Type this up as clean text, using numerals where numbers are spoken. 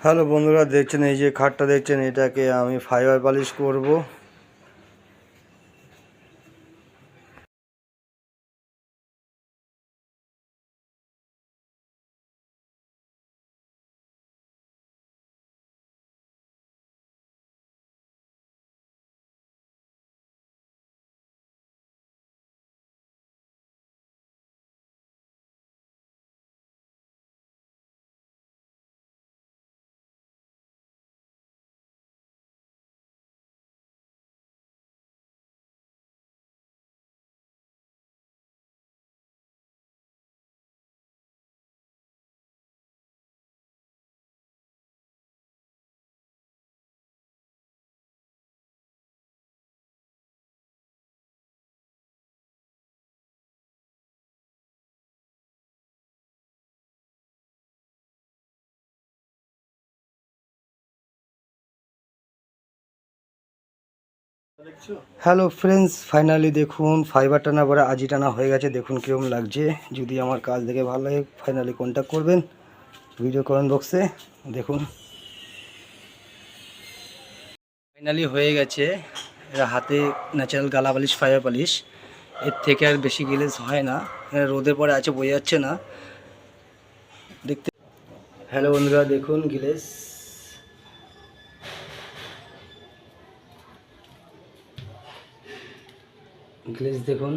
Hello বন্ধুরা, দেখছেন এই যে খাটটা দেখছেন, এটাকে আমি ফাইবার পালিশ করব। হ্যালো ফ্রেন্ডস, ফাইনালি দেখুন ফাইবার টানা পরে আজি টানা হয়ে গেছে। দেখুন কীরকম লাগছে। যদি আমার কাজ দেখে ভালো লাগে ফাইনালি কন্ট্যাক্ট করবেন ভিডিও কমেন্ট বক্সে। দেখুন ফাইনালি হয়ে গেছে। এরা হাতে ন্যাচারাল গালা পালিশ, ফাইবার পালিশ। এর থেকে আর বেশি গ্লেজ হয় না। রোদে পরে আছে, বোঝা যাচ্ছে না দেখতে। হ্যালো বন্ধুরা, দেখুন গ্লেজ দেখুন।